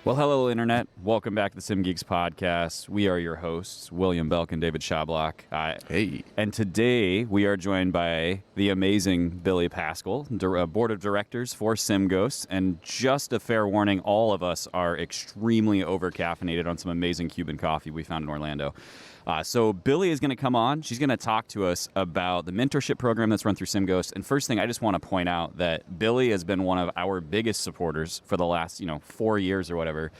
Well, hello, Internet. Welcome back to the SimGeeks podcast. We are your hosts, William Belk and David Schablock. Hey. And today we are joined by the amazing Billie Paschal, board of directors for SimGhosts. And just a fair warning, all of us are extremely over-caffeinated on some amazing Cuban coffee we found in Orlando. So Billie is going to come on. She's going to talk to us about the mentorship program that's run through SimGhost. And first thing, I just want to point out that Billie has been one of our biggest supporters for the last, 4 years or whatever.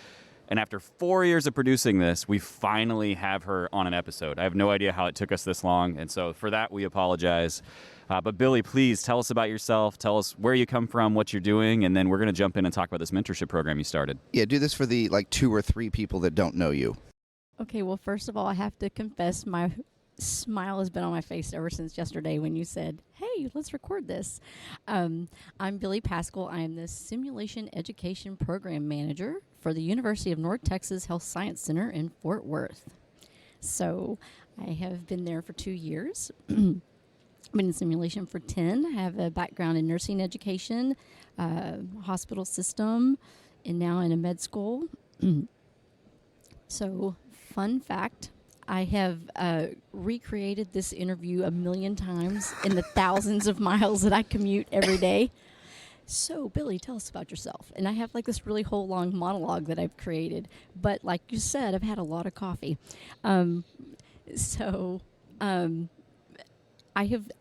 And after 4 years of producing this, we finally have her on an episode. I have no idea how it took us this long. And so for that, we apologize. But Billie, please tell us about yourself. Tell us where you come from, what you're doing, and then we're going to jump in and talk about this mentorship program you started. Yeah, do this for the 2 or 3 people that don't know you. Okay, well, first of all, I have to confess my smile has been on my face ever since yesterday when you said, hey, let's record this. I'm Billie Paschal. I am the Simulation Education Program Manager for the University of North Texas Health Science Center in Fort Worth. So I have been there for 2 years. I've been in simulation for 10. I have a background in nursing education, hospital system, and now in a med school. So, fun fact, I have recreated this interview 1,000,000 times in the thousands of miles that I commute every day. So, Billie, tell us about yourself. And I have this really whole long monologue that I've created. But like you said, I've had a lot of coffee. I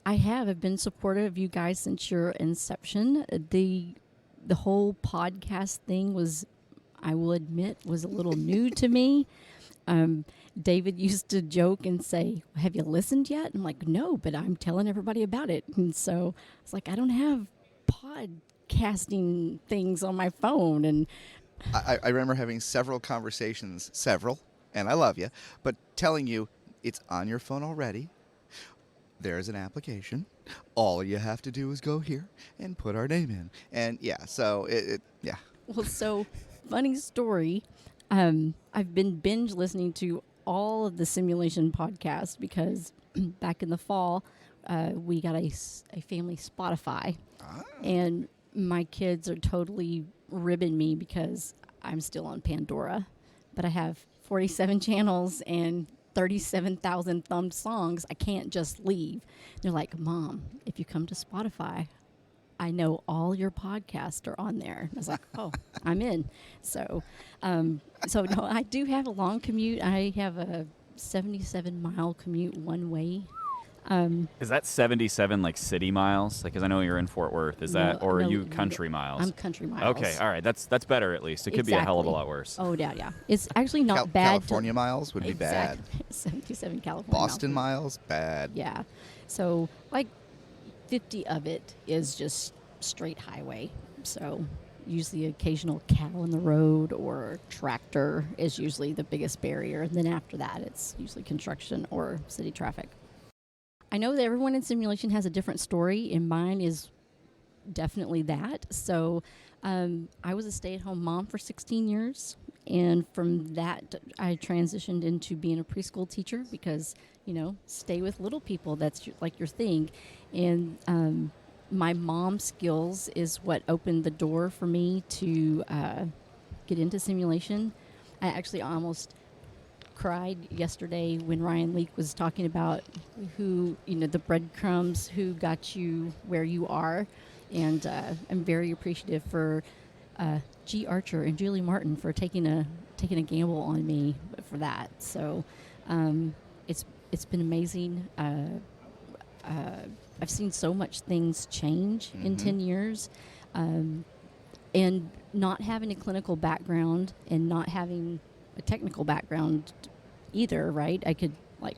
have been supportive of you guys since your inception. The whole podcast thing was, I will admit, was a little new to me. David used to joke and say, have you listened yet? I'm like, no, but I'm telling everybody about it. And so it's like, I don't have podcasting things on my phone. And I remember having several conversations, and I love you, but telling you it's on your phone already. There's an application. All you have to do is go here and put our name in. And yeah, so yeah. Well, so funny story. I've been binge listening to all of the simulation podcasts because back in the fall, we got a family Spotify. And my kids are totally ribbing me because I'm still on Pandora. But I have 47 channels and 37,000 thumbed songs. I can't just leave. They're like, Mom, if you come to Spotify, I know all your podcasts are on there. I was like, oh, I'm in. So no, I do have a long commute. I have a 77-mile commute one way. Is that 77 city miles? Because I know you're in Fort Worth. Is that, or are you country miles? I'm country miles. Okay, all right. That's better at least. It could be a hell of a lot worse. Oh, yeah. It's actually not bad. California miles would be bad. 77 California Boston miles, bad. Yeah. So 50 of it is just straight highway. So usually occasional cow in the road or tractor is usually the biggest barrier. And then after that, it's usually construction or city traffic. I know that everyone in simulation has a different story, and mine is definitely that. So I was a stay-at-home mom for 16 years. And from that, I transitioned into being a preschool teacher because, stay with little people. That's your thing. And my mom skills is what opened the door for me to get into simulation. I actually almost cried yesterday when Ryan Leak was talking about who, the breadcrumbs, who got you where you are. And I'm very appreciative for G. Archer and Julie Martin for taking a gamble on me for that. So it's been amazing. I've seen so much things change in 10 years. And not having a clinical background and not having a technical background either, right? I could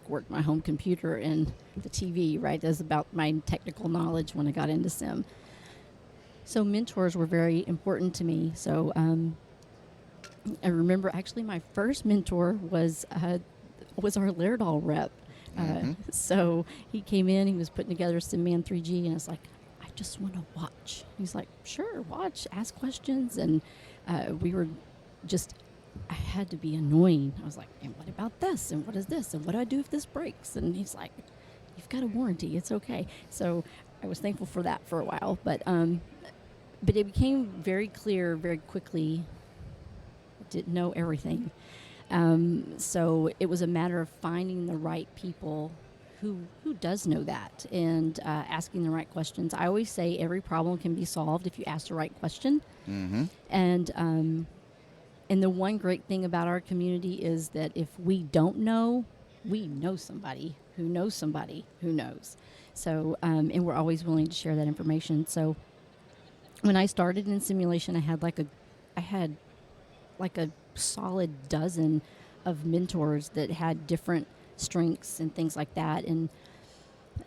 work my home computer and the TV, right? That's about my technical knowledge when I got into sim. So mentors were very important to me. So I remember actually my first mentor was our Laerdal rep. So he came in, he was putting together SimMan 3G, and I was like, I just want to watch. He's like, sure, watch, ask questions. And we were just, I had to be annoying. I was like, and what about this? And what is this? And what do I do if this breaks? And he's like, you've got a warranty. It's okay. So I was thankful for that for a while. But it became very clear very quickly, didn't know everything. So it was a matter of finding the right people who does know that, and asking the right questions. I always say every problem can be solved if you ask the right question. Mm-hmm. And the one great thing about our community is that if we don't know, we know somebody who knows somebody who knows. So, and we're always willing to share that information. So when I started in simulation, I had like a solid dozen of mentors that had different strengths and things like that. And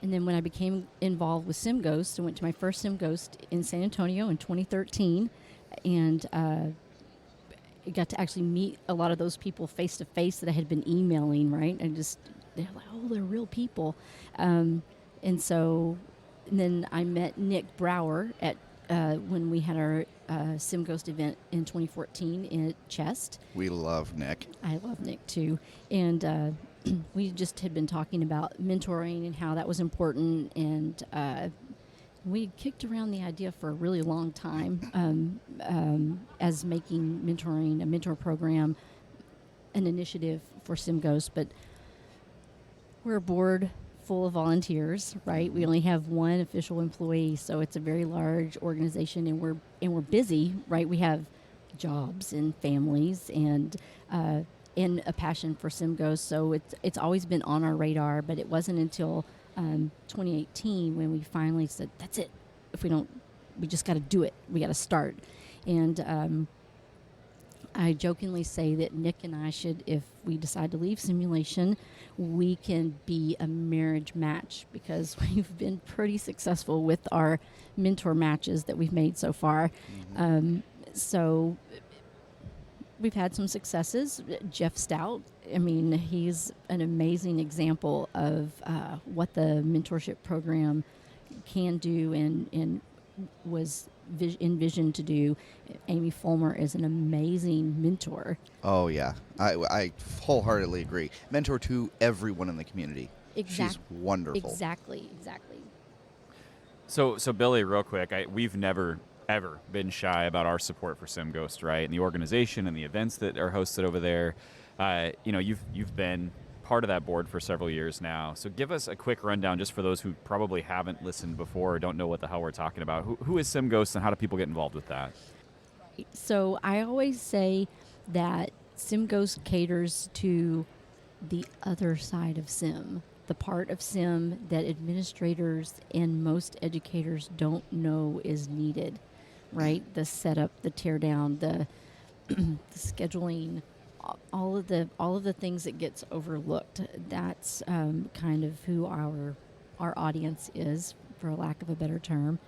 then when I became involved with SimGhost, I went to my first SimGhost in San Antonio in 2013, and I got to actually meet a lot of those people face to face that I had been emailing, right? And they're like, oh, they're real people. And then I met Nick Brauer at when we had our SimGhost event in 2014 in Chest. We love Nick. I love Nick too. And we just had been talking about mentoring and how that was important. And we kicked around the idea for a really long time as making mentoring, a mentor program, an initiative for SimGhost. But we're a board full of volunteers, right? We only have one official employee, so it's a very large organization, and we're busy, right? We have jobs and families and a passion for SimGhost, so it's always been on our radar. But it wasn't until 2018 when we finally said, "That's it. If we don't, we just got to do it. We got to start." And I jokingly say that Nick and I should, if we decide to leave simulation, we can be a marriage match, because we've been pretty successful with our mentor matches that we've made so far. Mm-hmm. So we've had some successes. Jeff Stout, I mean, he's an amazing example of what the mentorship program can do and was envisioned to do. Amy Fulmer is an amazing mentor. Oh, yeah. I wholeheartedly agree. Mentor to everyone in the community. She's wonderful. Exactly. So Billie, real quick, we've never ever been shy about our support for SimGhost, right? And the organization and the events that are hosted over there. You've been part of that board for several years now. So give us a quick rundown, just for those who probably haven't listened before or don't know what the hell we're talking about. Who is SimGhost, and how do people get involved with that? So I always say that SimGhost caters to the other side of Sim, the part of Sim that administrators and most educators don't know is needed, right? The setup, the teardown, the scheduling, all of the things that gets overlooked. That's kind of who our audience is, for lack of a better term.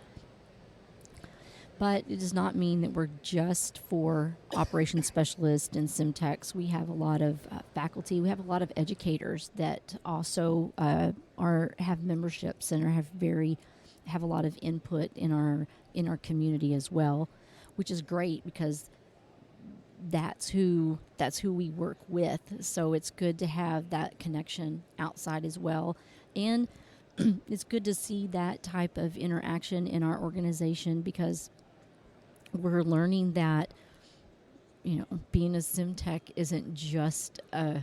But it does not mean that we're just for operations specialists and sim techs. We have a lot of faculty. We have a lot of educators that also have memberships and have a lot of input in our community as well, which is great, because that's who we work with. So it's good to have that connection outside as well. And it's good to see that type of interaction in our organization, because we're learning that, being a sim tech isn't just a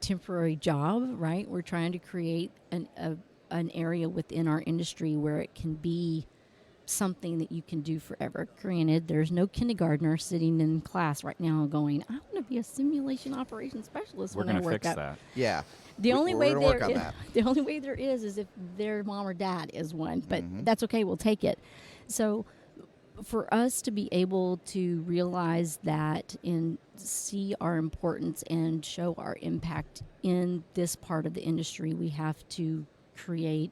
temporary job, right? We're trying to create an area within our industry where it can be something that you can do forever. Granted, there's no kindergartner sitting in class right now going, I want to be a simulation operations specialist. We're going to fix that. Yeah. The only way there is if their mom or dad is one, but that's okay. We'll take it. So for us to be able to realize that and see our importance and show our impact in this part of the industry, we have to create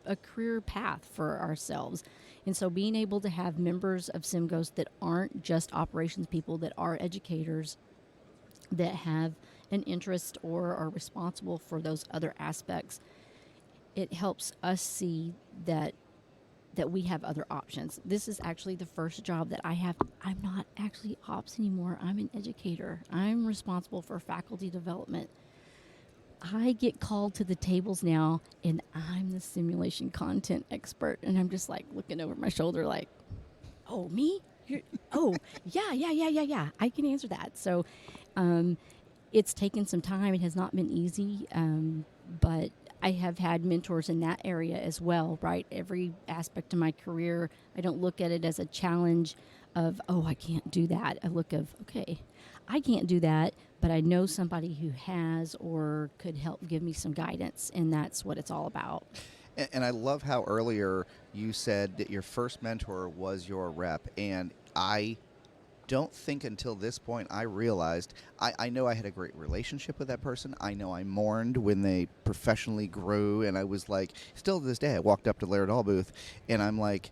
a career path for ourselves. And so being able to have members of SimGhost that aren't just operations people, that are educators, that have an interest or are responsible for those other aspects, it helps us see that we have other options. This is actually the first job that I have. I'm not actually ops anymore. I'm an educator. I'm responsible for faculty development. I get called to the tables now, and I'm the simulation content expert. And I'm just like looking over my shoulder like, oh, me? Oh, yeah. I can answer that. So, it's taken some time. It has not been easy, but I have had mentors in that area as well, right? Every aspect of my career, I don't look at it as a challenge of, oh, I can't do that. I look of, okay, I can't do that, but I know somebody who has or could help give me some guidance, and that's what it's all about. And I love how earlier you said that your first mentor was your rep, and I don't think until this point I realized I know I had a great relationship with that person. I know I mourned when they professionally grew, and I was like, still to this day, I walked up to Laird Hall booth, and I'm like,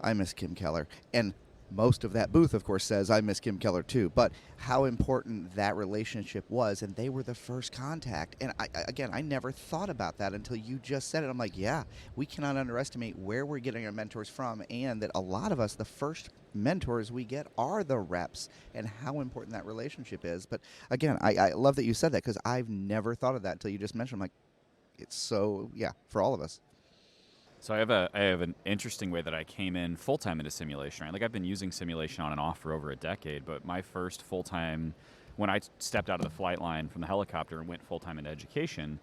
I miss Kim Keller. And most of that booth, of course, says I miss Kim Keller too. But how important that relationship was, and they were the first contact. And I never thought about that until you just said it. I'm like, yeah, we cannot underestimate where we're getting our mentors from, and that a lot of us, the first mentors we get are the reps, and how important that relationship is. But again, I love that you said that, because I've never thought of that until you just mentioned. I'm like, it's so, yeah, for all of us. So I have an interesting way that I came in full time into simulation. Right? Like I've been using simulation on and off for over a decade, but my first full time, when I stepped out of the flight line from the helicopter and went full time into education,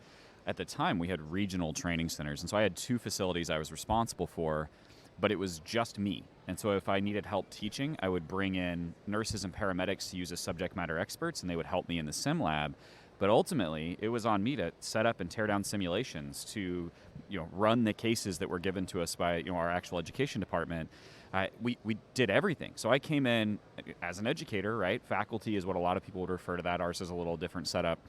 at the time we had regional training centers, and so I had 2 facilities I was responsible for, but it was just me. And so if I needed help teaching, I would bring in nurses and paramedics to use as subject matter experts, and they would help me in the sim lab. But ultimately, it was on me to set up and tear down simulations, to run the cases that were given to us by our actual education department. We did everything. So I came in as an educator, right? Faculty is what a lot of people would refer to that. Ours is a little different setup.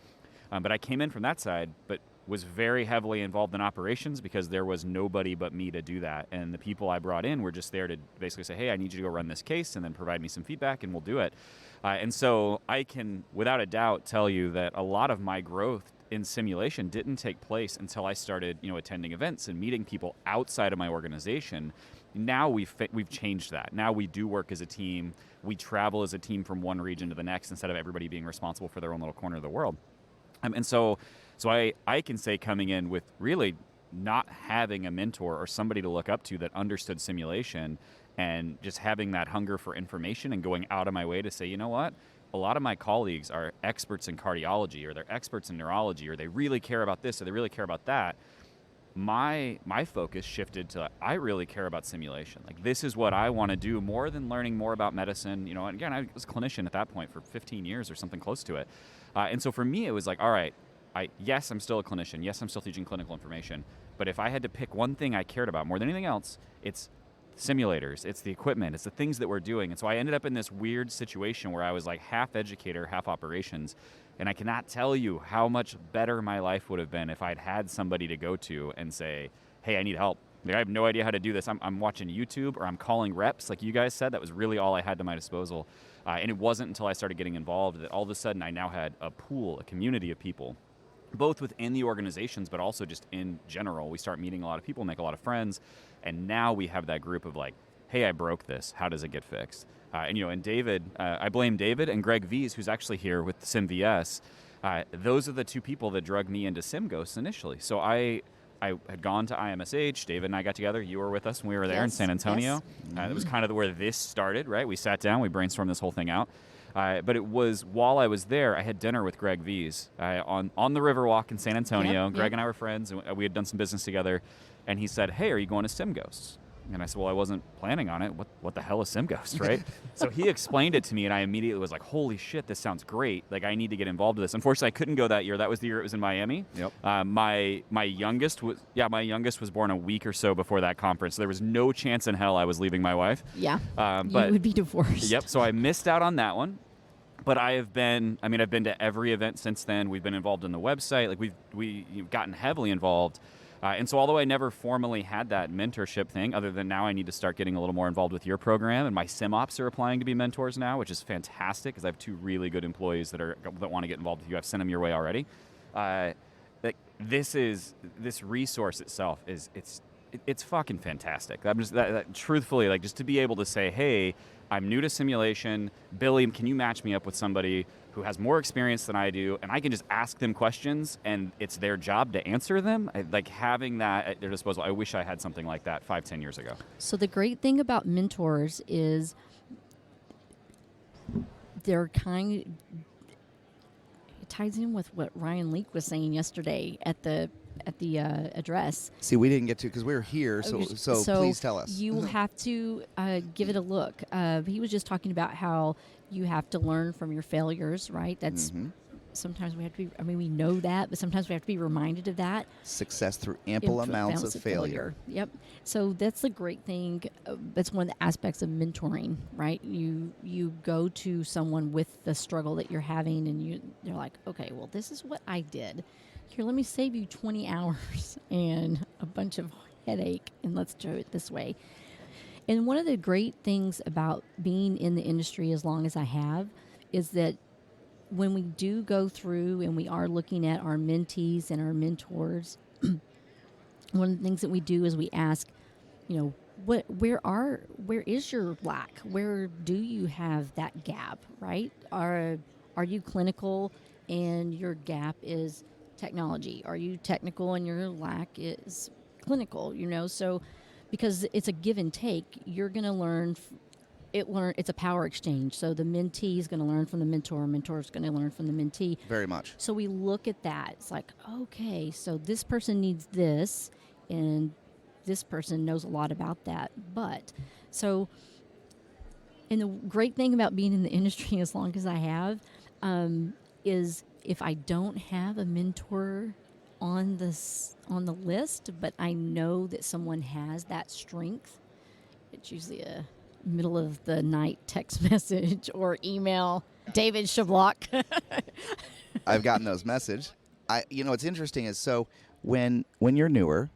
But I came in from that side, but was very heavily involved in operations because there was nobody but me to do that. And the people I brought in were just there to basically say, hey, I need you to go run this case and then provide me some feedback and we'll do it. And so I can, without a doubt, tell you that a lot of my growth in simulation didn't take place until I started, attending events and meeting people outside of my organization. Now we've changed that. Now we do work as a team. We travel as a team from one region to the next instead of everybody being responsible for their own little corner of the world. And so I can say, coming in with really not having a mentor or somebody to look up to that understood simulation, and just having that hunger for information and going out of my way to say, you know what, a lot of my colleagues are experts in cardiology, or they're experts in neurology, or they really care about this, or they really care about that. My focus shifted to, I really care about simulation. Like, this is what I want to do more than learning more about medicine. And again, I was a clinician at that point for 15 years or something close to it. And so for me, it was like, all right, yes, I'm still a clinician. Yes, I'm still teaching clinical information. But if I had to pick one thing I cared about more than anything else, it's simulators, it's the equipment, it's the things that we're doing. And so I ended up in this weird situation where I was like half educator, half operations. And I cannot tell you how much better my life would have been if I'd had somebody to go to and say, hey, I need help. Like, I have no idea how to do this. I'm watching YouTube, or I'm calling reps, like you guys said. That was really all I had to my disposal. And it wasn't until I started getting involved that all of a sudden I now had a pool, a community of people, both within the organizations, but also just in general. We start meeting a lot of people, make a lot of friends, and now we have that group of like, hey, I broke this. How does it get fixed? And David, I blame David and Greg Vies, who's actually here with SimVS. Those are the 2 people that drug me into SimGhosts initially. So I had gone to IMSH. David and I got together. You were with us when we were there in San Antonio. Yes. It was kind of where this started, right? We sat down, we brainstormed this whole thing out. But it was while I was there, I had dinner with Greg Vies on the Riverwalk in San Antonio. Greg and I were friends, and we had done some business together. And he said, hey, are you going to SimGhosts? And I said, well, I wasn't planning on it. What the hell is SimGhost, right? So he explained it to me, and I immediately was like, holy shit, this sounds great. Like, I need to get involved with this. Unfortunately, I couldn't go that year. That was the year it was in Miami. Yep. My youngest was born a week or so before that conference. So there was no chance in hell I was leaving my wife. Yeah, but you would be divorced. Yep, so I missed out on that one. But I've been to every event since then. We've been involved in the website. Like, we've gotten heavily involved. And so although I never formally had that mentorship thing, other than now I need to start getting a little more involved with your program, and my SimOps are applying to be mentors now, which is fantastic because I have 2 really good employees that want to get involved with you. I've sent them your way already. This resource itself it's fucking fantastic. I'm just truthfully, like, just to be able to say, hey, I'm new to simulation. Billy, can you match me up with somebody who has more experience than I do, and I can just ask them questions, and it's their job to answer them. Like, having that at their disposal. I wish I had something like that 5-10 years ago. So the great thing about mentors is they're kind. It ties in with what Ryan Leake was saying yesterday at the address. See, we didn't get to because we were here, so please tell us. You have to give it a look. He was just talking about how you have to learn from your failures, right? That's sometimes we have to be. I mean, we know that, but sometimes we have to be reminded of that. Success through ample amounts of failure. Yep. So that's the great thing. That's one of the aspects of mentoring, right? You go to someone with the struggle that you're having, and you're like, okay, well, this is what I did. Here, let me save you 20 hours and a bunch of headache, and let's do it this way. And one of the great things about being in the industry as long as I have is that when we do go through and we are looking at our mentees and our mentors, one of the things that we do is we ask, where is your lack? Where do you have that gap, right? Are you clinical and your gap is technology? Are you technical and your lack is clinical? So because it's a give and take, you're going to learn. It's a power exchange. So the mentee is going to learn from the mentor is going to learn from the mentee. Very much. So we look at that. It's like, okay, so this person needs this, and this person knows a lot about that. And the great thing about being in the industry as long as I have is if I don't have a mentor on the list, but I know that someone has that strength, it's usually a middle of the night text message or email. David Shablock. I've gotten those messages. What's interesting is when you're newer,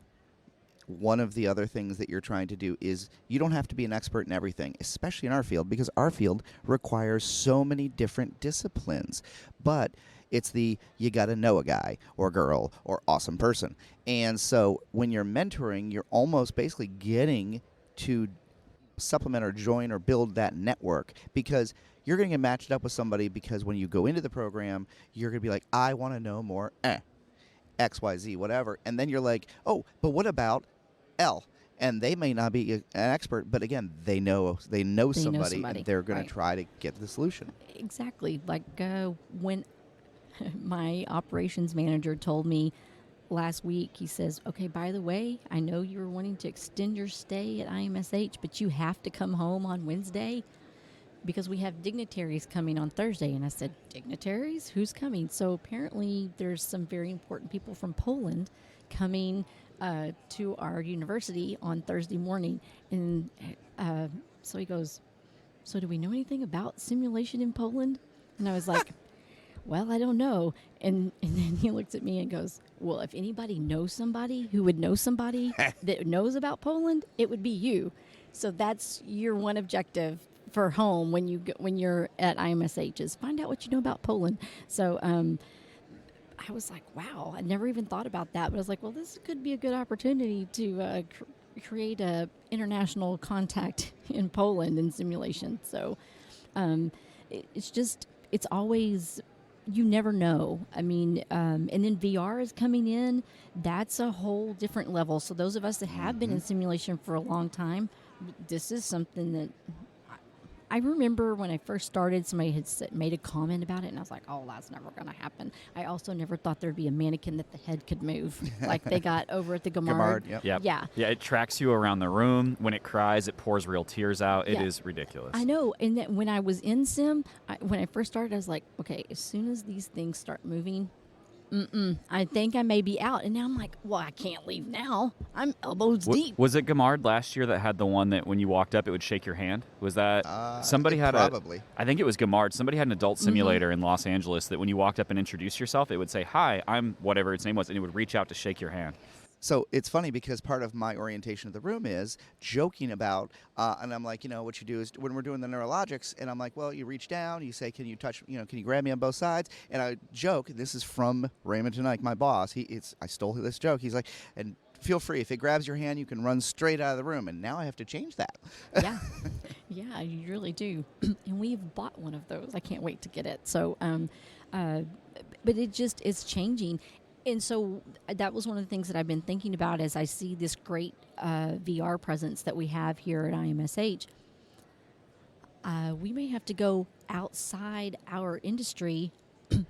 one of the other things that you're trying to do is you don't have to be an expert in everything, especially in our field, because our field requires so many different disciplines. But it's you got to know a guy or girl or awesome person. And so when you're mentoring, you're almost basically getting to supplement or join or build that network, because you're going to get matched up with somebody, because when you go into the program, you're going to be like, I want to know more XYZ, whatever. And then you're like, oh, but what about L? And they may not be an expert, but again, they know somebody, and they're going to try to get the solution. Exactly. Like when my operations manager told me last week, he says, okay, by the way, I know you were wanting to extend your stay at IMSH, but you have to come home on Wednesday because we have dignitaries coming on Thursday. And I said, dignitaries? Who's coming? So apparently there's some very important people from Poland coming to our university on Thursday morning. And so he goes, so do we know anything about simulation in Poland? And I was like, well, I don't know. And then he looks at me and goes, well, if anybody knows somebody who would know somebody that knows about Poland, it would be you. So that's your one objective for home when you're at IMSH is find out what you know about Poland. So I was like, wow, I never even thought about that. But I was like, well, this could be a good opportunity to create a international contact in Poland in simulation. So it's always... You never know. I mean, and then VR is coming in. That's a whole different level. So those of us that have been in simulation for a long time, this is something that I remember when I first started, somebody had made a comment about it, and I was like, oh, that's never going to happen. I also never thought there'd be a mannequin that the head could move, like they got over at the Gamard. Yep. Yeah. Yeah, it tracks you around the room. When it cries, it pours real tears out. It is ridiculous. I know. And then when I was in Sim, when I first started, I was like, okay, as soon as these things start moving, I think I may be out. And now I'm like, well, I can't leave now. I'm elbows deep. Was it Gamard last year that had the one that when you walked up, it would shake your hand? Was that somebody had probably. I think it was Gamard. Somebody had an adult simulator in Los Angeles that when you walked up and introduced yourself, it would say, hi, I'm whatever its name was, and it would reach out to shake your hand. So it's funny because part of my orientation of the room is joking about, and I'm like, what you do is when we're doing the neurologics, and I'm like, well, you reach down, you say, can you touch, can you grab me on both sides? And I joke, this is from Raymond Tonight, my boss. I stole this joke. He's like, and feel free, if it grabs your hand, you can run straight out of the room. And now I have to change that. Yeah. Yeah, you really do. And we've bought one of those. I can't wait to get it. So, but it's changing. And so that was one of the things that I've been thinking about as I see this great VR presence that we have here at IMSH. we may have to go outside our industry.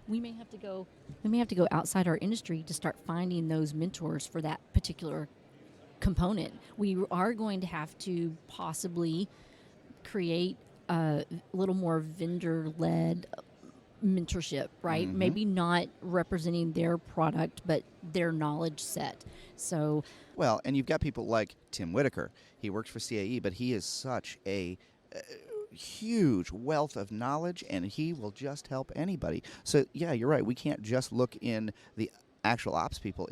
we may have to go outside our industry to start finding those mentors for that particular component. We are going to have to possibly create a little more vendor-led mentorship, right? Maybe not representing their product, but their knowledge set. So, Well, and you've got people like Tim Whitaker. He works for CAE, but he is such a huge wealth of knowledge, and he will just help anybody. So, yeah, you're right. We can't just look in the actual ops people.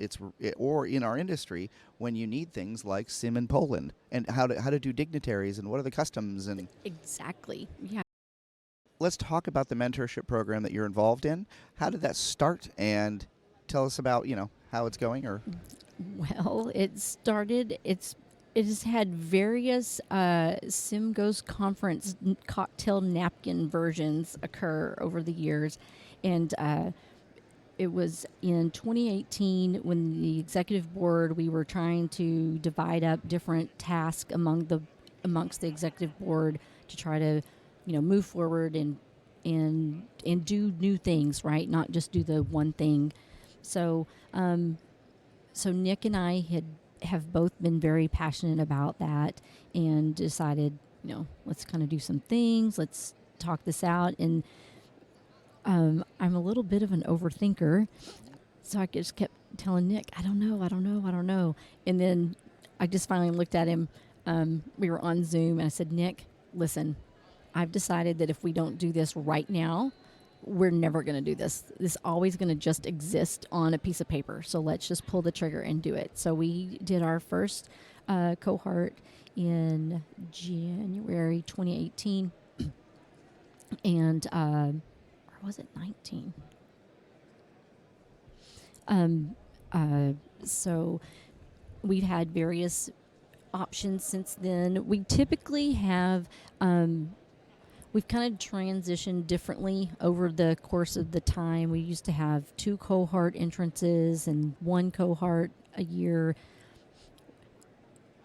Or in our industry when you need things like Sim in Poland and how to do dignitaries and what are the customs and exactly. Yeah. let's talk about the mentorship program that you're involved in. How did that start? And tell us about, how it's going. Or Well, it started. It has had various SimGhost conference cocktail napkin versions occur over the years, and it was in 2018 when the executive board, we were trying to divide up different tasks amongst the executive board to try to move forward and do new things, right? Not just do the one thing. So so Nick and I have both been very passionate about that and decided, let's kind of do some things. Let's talk this out. And I'm a little bit of an overthinker, so I just kept telling Nick, I don't know. And then I just finally looked at him. We were on Zoom, and I said, Nick, listen, I've decided that if we don't do this right now, we're never going to do this. This is always going to just exist on a piece of paper. So let's just pull the trigger and do it. So we did our first cohort in January 2018. And, or was it 19? So we've had various options since then. We typically have... we've kind of transitioned differently over the course of the time. We used to have 2 cohort entrances and 1 cohort a year.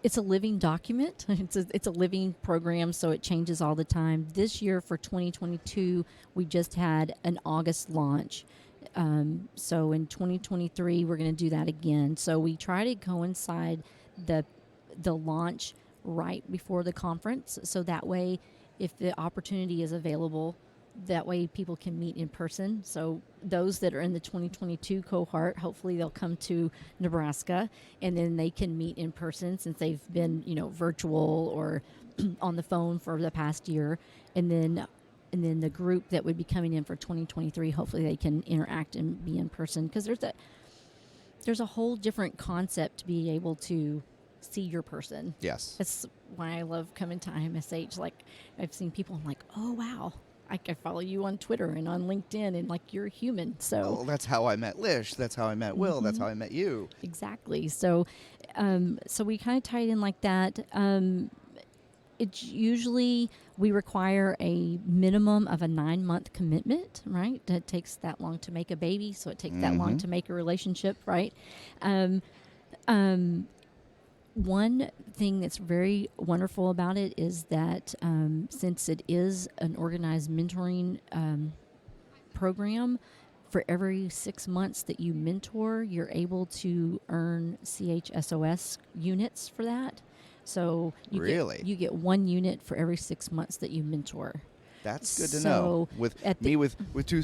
It's a living document. It's a living program, so it changes all the time. This year for 2022, we just had an August launch. So in 2023, we're going to do that again. So we try to coincide the launch right before the conference, so that way, if the opportunity is available, that way people can meet in person. So those that are in the 2022 cohort, hopefully they'll come to Nebraska, and then they can meet in person since they've been, virtual or on the phone for the past year. And then the group that would be coming in for 2023, hopefully they can interact and be in person, because there's a whole different concept to be able to see your person. yes, That's why I love coming to IMSH. Like, I've seen people, I'm like, oh, wow. I follow you on Twitter and on LinkedIn, and like, you're human. So oh, that's how I met Lish. That's how I met Will. That's how I met you. exactly. So, so we kind of tie it in like that. It's usually we require a minimum of a 9-month commitment, right? It takes that long to make a baby, so it takes that long to make a relationship, right? One thing that's very wonderful about it is that since it is an organized mentoring program, for every 6 months that you mentor, you're able to earn CHSOS units for that. So you get 1 unit for every 6 months that you mentor. That's good to So know. With the- with two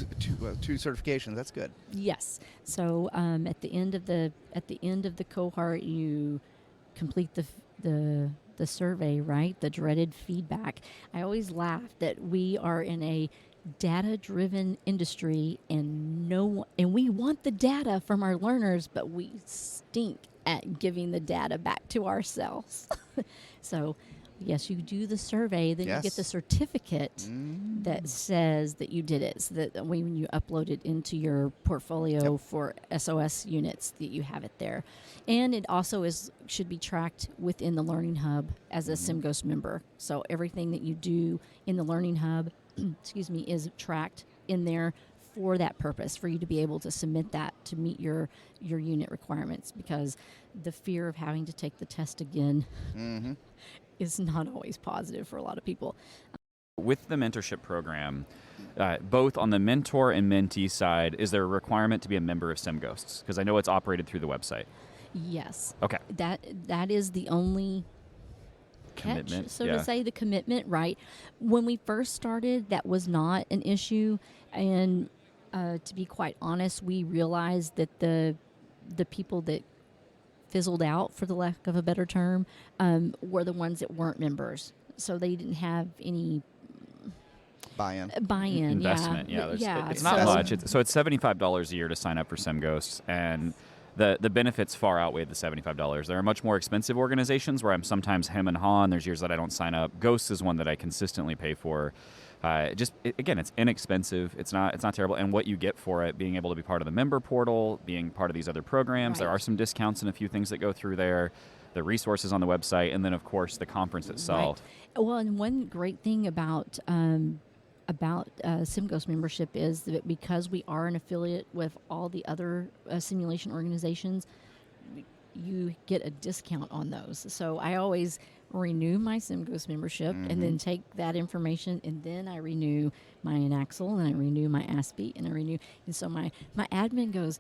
certifications, that's good. Yes. So at the end of the cohort, you complete the survey, right? The dreaded feedback. I always laugh that we are in a data-driven industry, and we want the data from our learners, but we stink at giving the data back to ourselves. So, yes, you do the survey, then you get the certificate that says that you did it, so that when you upload it into your portfolio for SOS units, that you have it there. And it also should be tracked within the Learning Hub as a SimGhost member. So everything that you do in the Learning Hub, is tracked in there for that purpose, for you to be able to submit that to meet your unit requirements, because the fear of having to take the test again is not always positive for a lot of people. With the mentorship program, both on the mentor and mentee side, is there a requirement to be a member of SimGhosts? Because I know it's operated through the website. Yes. Okay. That is the only catch, Commitment, so yeah. to say, the commitment, right? When we first started, that was not an issue, and to be quite honest, we realized that the people that fizzled out, for the lack of a better term, were the ones that weren't members, so they didn't have any Buy-in. Investment. Yeah, Yeah, it's so- not much. So it's $75 a year to sign up for SimGhosts, and the benefits far outweigh the $75. There are much more expensive organizations where I'm sometimes hem and haw, and there's years that I don't sign up. Ghosts is one that I consistently pay for. Again, it's inexpensive. It's not terrible, and what you get for it, being able to be part of the member portal, being part of these other programs, there Right. are some discounts and a few things that go through there. The resources on the website, and then of course the conference itself. Right. Well, and one great thing about SimGhost membership is that because we are an affiliate with all the other simulation organizations, you get a discount on those. So I always renew my SimGhost membership and then take that information, and then I renew my Anaxel, and I renew my ASPE, and I renew. And so my admin goes,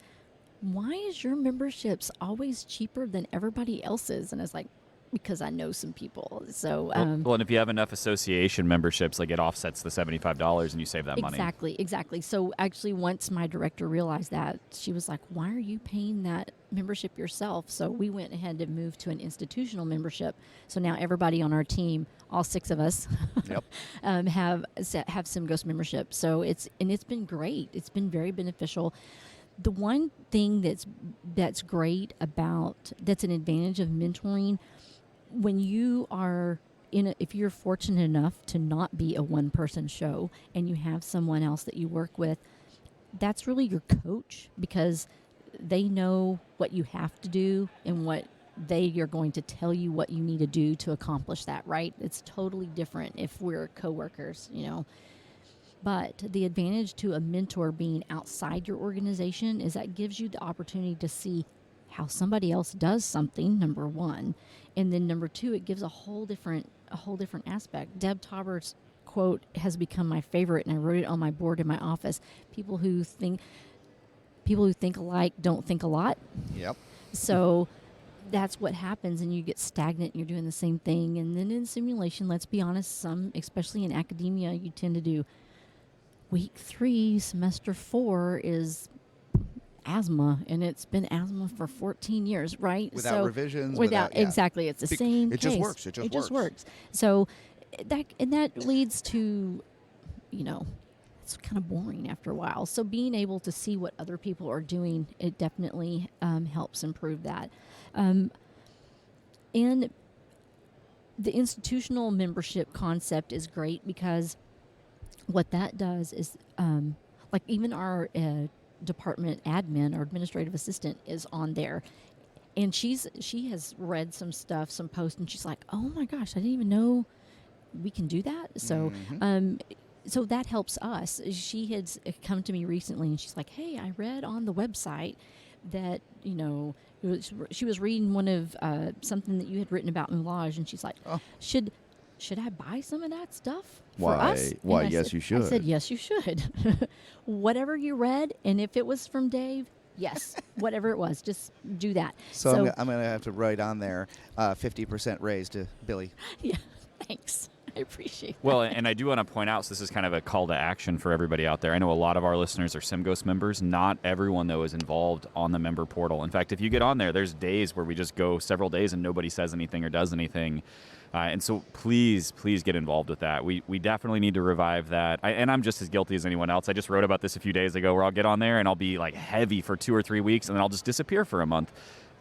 "Why is your memberships always cheaper than everybody else's?" And I was like, because I know some people. So Well, and if you have enough association memberships, like it offsets the $75 and you save that money. Exactly. So actually, once my director realized that, she was like, "Why are you paying that membership yourself?" So we went ahead and moved to an institutional membership. So now everybody on our team, all 6 of us, Yep. have SimGhost membership. So it's been great. It's been very beneficial. The one thing that's great that's an advantage of mentoring, when you are if you're fortunate enough to not be a one-person show and you have someone else that you work with, that's really your coach, because they know what you have to do and what they are going to tell you what you need to do to accomplish that, right? It's totally different if we're coworkers, But the advantage to a mentor being outside your organization is that gives you the opportunity to see how somebody else does something, number one, and then number two, it gives a whole different aspect. Deb Tauber's quote has become my favorite, and I wrote it on my board in my office. People who think alike don't think a lot. Yep. So that's what happens, and you get stagnant, and you're doing the same thing. And then in simulation, let's be honest, especially in academia, you tend to do week 3, semester 4 is asthma, and it's been asthma for 14 years, right? Without revisions. Without yeah. exactly, it's the same. It just case. works. It just just works. works. So that leads to, it's kind of boring after a while. So being able to see what other people are doing, it definitely helps improve that. And the institutional membership concept is great, because what that does is, like even our department admin or administrative assistant is on there, and she has read some posts, and she's like, "Oh my gosh, I didn't even know we can do that." So so that helps us. She had come to me recently, and she's like, "Hey, I read on the website that she was reading one of something that you had written about moulage, and she's like, should I buy some of that stuff for us?" Why, And I yes, said- you should. I said, yes, you should. Whatever you read, and if it was from Dave, yes, whatever it was, just do that. So I'm going to have to write on there 50% raise to Billie. Yeah, thanks. I appreciate that. Well, and I do want to point out, so this is kind of a call to action for everybody out there. I know a lot of our listeners are SimGhost members. Not everyone, though, is involved on the member portal. In fact, if you get on there, there's days where we just go several days and nobody says anything or does anything. And so please get involved with that. We definitely need to revive that. And I'm just as guilty as anyone else. I just wrote about this a few days ago, where I'll get on there and I'll be like heavy for 2 or 3 weeks, and then I'll just disappear for a month.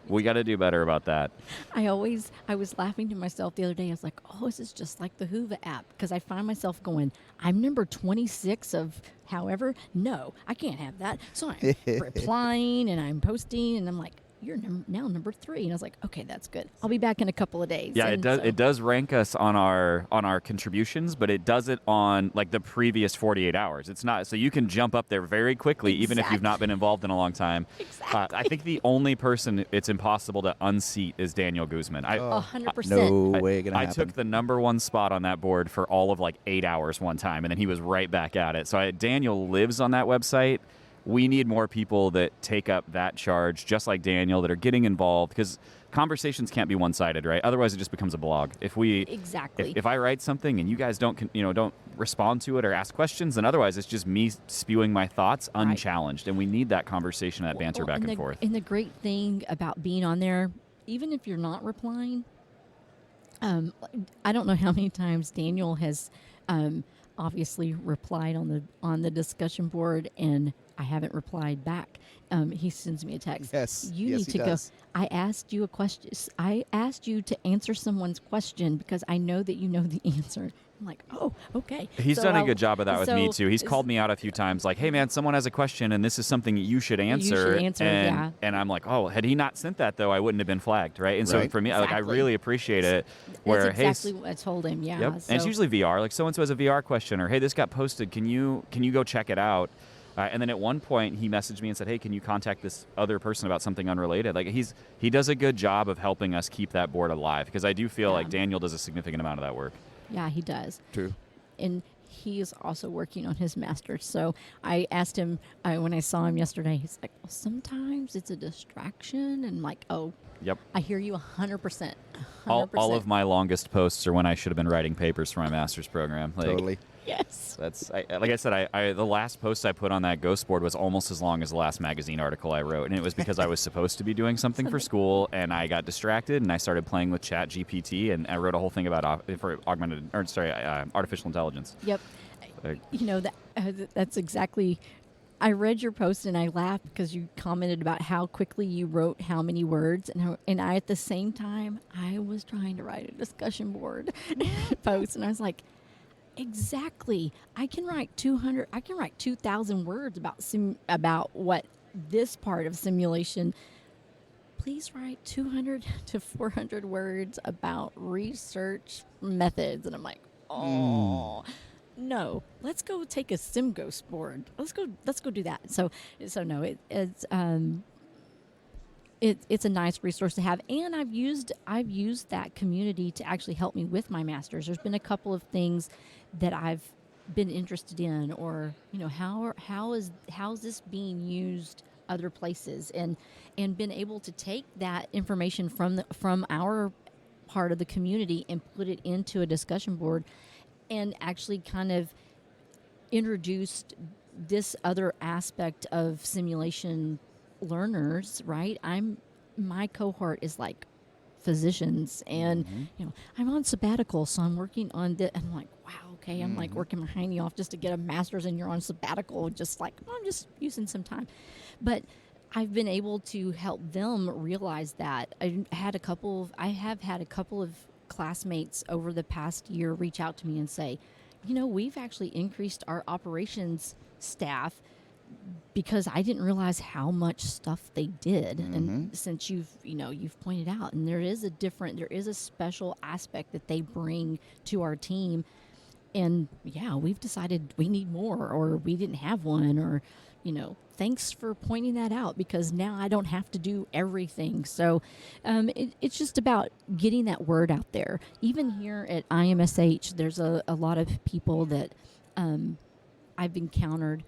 We got to do better about that. I was laughing to myself the other day. I was like, oh, this is just like the Hoova app, because I find myself going, I'm number 26 of however. No, I can't have that. So I'm replying and I'm posting, and I'm like, you're now number 3. And I was like, okay, that's good. I'll be back in a couple of days. Yeah, And it does. so- It does rank us on our contributions, but it does it on like the previous 48 hours. It's not so you can jump up there very quickly, even if you've not been involved in a long time. Exactly. I think the only person it's impossible to unseat is Daniel Guzman. 100%. No way gonna I happen. took the number 1 spot on that board for all of like 8 hours one time, and then he was right back at it. So Daniel lives on that website. We need more people that take up that charge, just like Daniel, that are getting involved, because conversations can't be one-sided, right? Otherwise, it just becomes a blog. Exactly. If I write something and you guys don't respond to it or ask questions, then otherwise it's just me spewing my thoughts unchallenged, and we need that conversation, that banter back and forth. And the great thing about being on there, even if you're not replying, I don't know how many times Daniel has obviously replied on the discussion board, and I haven't replied back. He sends me a text. Yes. You Yes, need he to does. go. I asked you a question. I asked you to answer someone's question because I know that you know the answer. I'm like, oh, okay. He's So done a I'll- good job of that with me so too. He's called me out a few times, like, "Hey man, someone has a question, and this is something that you should answer." answer, and, yeah. and I'm like, "Oh, had he not sent that though, I wouldn't have been flagged, right?" And so Right. for me, like, I Exactly. really appreciate it. That's Where exactly hey, what I told him. Yeah. yep, and it's so- usually VR. Like, so and so has a VR question, or hey, this got posted. Can you go check it out? And then at one point, he messaged me and said, "Hey, can you contact this other person about something unrelated?" Like he does a good job of helping us keep that board alive, because I do feel Yeah. like Daniel does a significant amount of that work. Yeah, he does. True. And he is also working on his master's. So I asked him when I saw him yesterday, he's like, well, sometimes it's a distraction. And I'm like, oh, Yep. I hear you 100%. 100%. All of my longest posts are when I should have been writing papers for my master's program. Like, Totally. Yes. That's like I said. The last post I put on that Ghost board was almost as long as the last magazine article I wrote, and it was because I was supposed to be doing something for school, and I got distracted, and I started playing with Chat GPT, and I wrote a whole thing about artificial intelligence. Yep. Like, That's exactly. I read your post and I laughed because you commented about how quickly you wrote how many words, and I at the same time I was trying to write a discussion board post, and I was like, exactly. I can write 2,000 words about what this part of simulation. Please write 200 to 400 words about research methods, and I'm like, oh. No, let's go take a SimGhost board. Let's go do that. So no, it's a nice resource to have, and I've used that community to actually help me with my master's. There's been a couple of things that I've been interested in, or how is this being used other places, and been able to take that information from our part of the community and put it into a discussion board, and actually kind of introduced this other aspect of simulation learners, right? My cohort is like physicians, and I'm on sabbatical, so I'm working on this. I'm like, wow, okay, I'm like working my hiney off just to get a master's, and you're on sabbatical, just like, I'm just using some time. But I've been able to help them realize that. I have had a couple of classmates over the past year reach out to me and say, we've actually increased our operations staff because I didn't realize how much stuff they did. And since you've pointed out, and there is a special aspect that they bring to our team. And yeah, we've decided we need more, or we didn't have one, or, thanks for pointing that out, because now I don't have to do everything. So it's just about getting that word out there. Even here at IMSH, there's a lot of people that I've encountered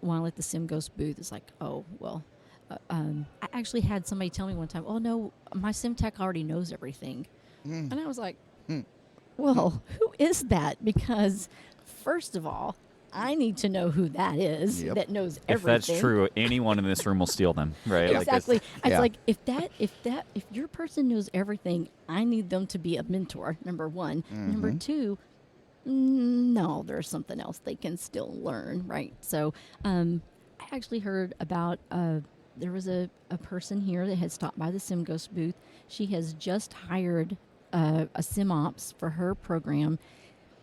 while at the SimGhost booth. It's like, oh, well, I actually had somebody tell me one time, oh, no, my SimTech already knows everything. And I was like, well, who is that? Because first of all, I need to know who that is that knows everything. if that's true, anyone in this room will steal them, right? Exactly. Like It's like if your person knows everything, I need them to be a mentor. Number one. Number two, no, there's something else they can still learn, right? So, I actually heard about there was a person here that had stopped by the SimGhost booth. She has just hired a SimOps for her program.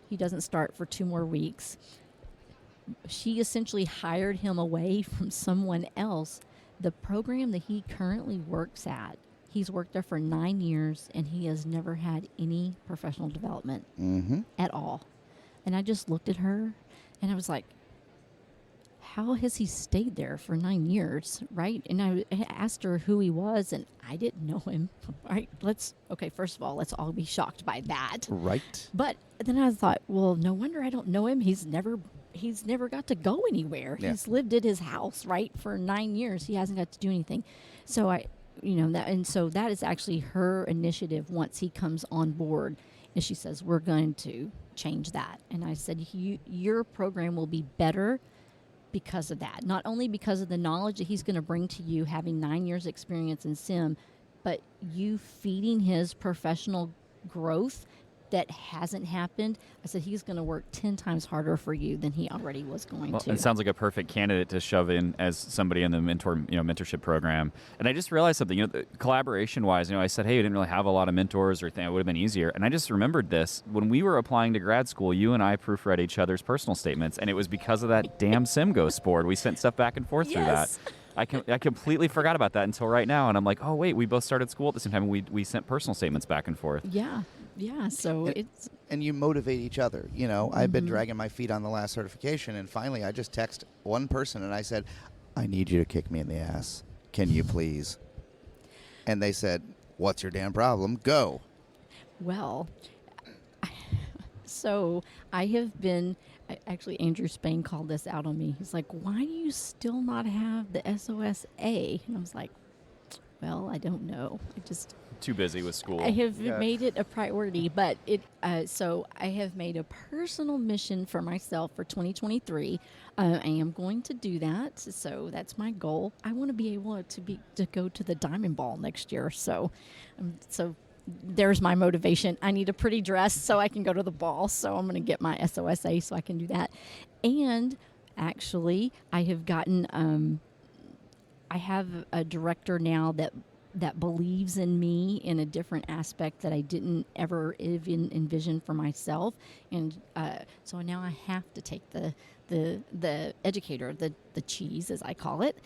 He doesn't start for 2 more weeks. She essentially hired him away from someone else The program that he currently works at, he's worked there for 9 years, and he has never had any professional development at all. And I just looked at her, and I was like, how has he stayed there for 9 years, right? And I asked her who he was, and I didn't know him. Right? First of all, let's all be shocked by that. Right. But then I thought, well, no wonder I don't know him. He's never got to go anywhere. Yeah. He's lived at his house, right, for 9 years. He hasn't got to do anything. So that is actually her initiative once he comes on board. And she says, we're going to change that. And I said, your program will be better because of that. Not only because of the knowledge that he's going to bring to you, having 9 years experience in sim, but you feeding his professional growth that hasn't happened. I said, he's going to work 10 times harder for you than he already was going to. It sounds like a perfect candidate to shove in as somebody in the mentorship program. And I just realized something, collaboration-wise, I said, hey, we didn't really have a lot of mentors or anything. It would have been easier. And I just remembered this. When we were applying to grad school, you and I proofread each other's personal statements, and it was because of that damn SimGhosts board. We sent stuff back and forth through that. I completely forgot about that until right now, and I'm like, oh, wait, we both started school at the same time, and we sent personal statements back and forth. Yeah, so it's... And you motivate each other. I've been dragging my feet on the last certification, and finally I just text one person, and I said, I need you to kick me in the ass. Can you please? And they said, what's your damn problem? Go. Well, so I have been... Actually, Andrew Spain called this out on me. He's like, why do you still not have the SOSA? And I was like, well, I don't know. I just... Too busy with school. I have made it a priority, but so I have made a personal mission for myself for 2023. I am going to do that, so that's my goal. I want to be able to go to the Diamond Ball next year. So there's my motivation. I need a pretty dress so I can go to the ball. So I'm going to get my SOSA so I can do that. And actually, I have gotten. I have a director now that believes in me in a different aspect that I didn't ever even envision for myself, and so now I have to take the educator, the cheese as I call it.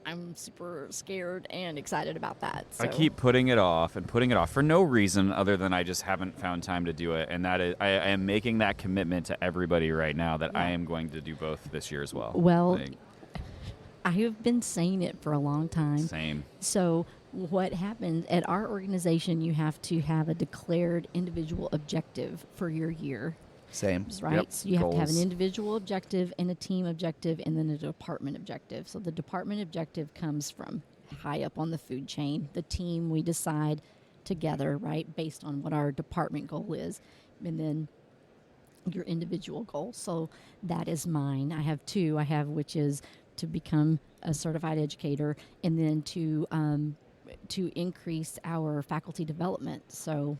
I'm super scared and excited about that. So. I keep putting it off for no reason other than I just haven't found time to do it, and that is I am making that commitment to everybody right now that I am going to do both this year as well. Well. I have been saying it for a long time. Same. So what happens at our organization, you have to have a declared individual objective for your year. Same. Right? Yep. So you have to have an Goals. individual objective and a team objective and then a department objective. So the department objective comes from high up on the food chain. The team, we decide together, right, based on what our department goal is. And then your individual goal. So that is mine. I have two. Which is to become a certified educator, and then to increase our faculty development. So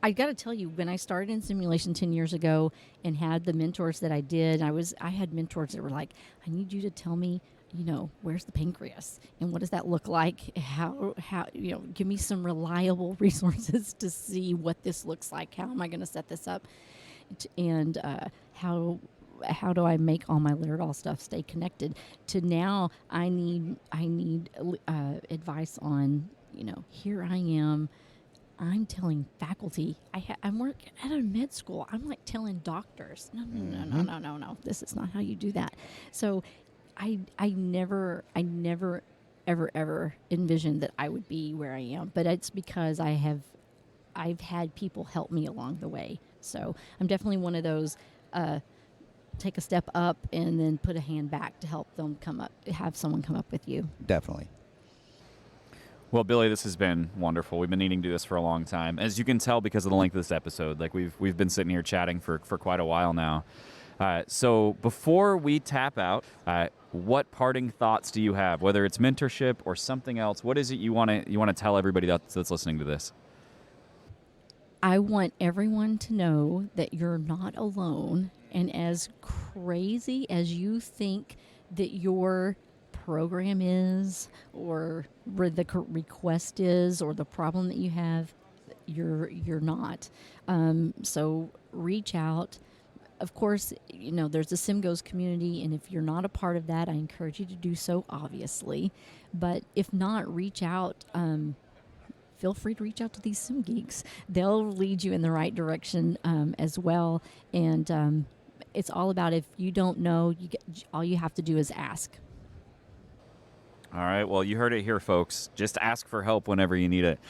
I got to tell you, when I started in simulation 10 years ago and had the mentors that I did, I had mentors that were like, I need you to tell me, where's the pancreas and what does that look like? How give me some reliable resources to see what this looks like. How am I going to set this up? And how do I make all my Laerdal stuff stay connected? To now, I need advice on, here I am. I'm telling faculty. I'm working at a med school. I'm like telling doctors, no. This is not how you do that. So I never ever envisioned that I would be where I am. But it's because I've had people help me along the way. So I'm definitely one of those. Take a step up and then put a hand back to help them have someone come up with you. Definitely. Well, Billie, this has been wonderful. We've been needing to do this for a long time. As you can tell because of the length of this episode, like we've been sitting here chatting for quite a while now. So before we tap out, what parting thoughts do you have? Whether it's mentorship or something else, what is it you want to tell everybody that's listening to this? I want everyone to know that you're not alone. And as crazy as you think that your program is, or the request is, or the problem that you have, you're not. So reach out. of course, there's a SimGhost community, and if you're not a part of that, I encourage you to do so, obviously. But if not, reach out. Feel free to reach out to these SimGeeks. They'll lead you in the right direction as well. And it's all about, if you don't know, all you have to do is ask. All right. Well, you heard it here, folks. Just ask for help whenever you need it.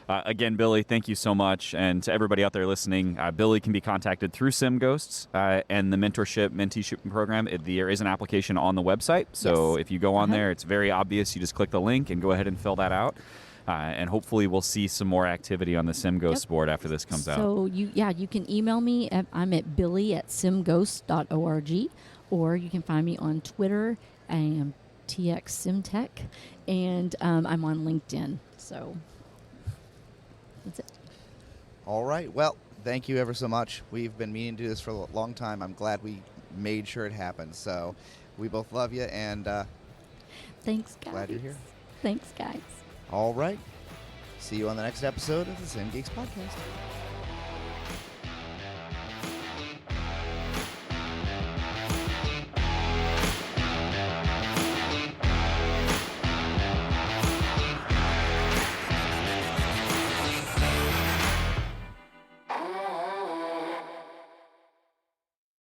Again, Billie, thank you so much. And to everybody out there listening, Billie can be contacted through SimGhosts and the mentee program. There is an application on the website. So Yes. if you go on there, it's very obvious. You just click the link and go ahead and fill that out. And hopefully we'll see some more activity on the SimGhosts board after this comes out. So you can email me. I'm at billy@simghosts.org, or you can find me on Twitter. I am TX SimTech, and I'm on LinkedIn. So that's it. All right. Well, thank you ever so much. We've been meaning to do this for a long time. I'm glad we made sure it happened. So we both love you, and Thanks, guys. glad you're here. Thanks, guys. All right. See you on the next episode of the SimGeeks podcast.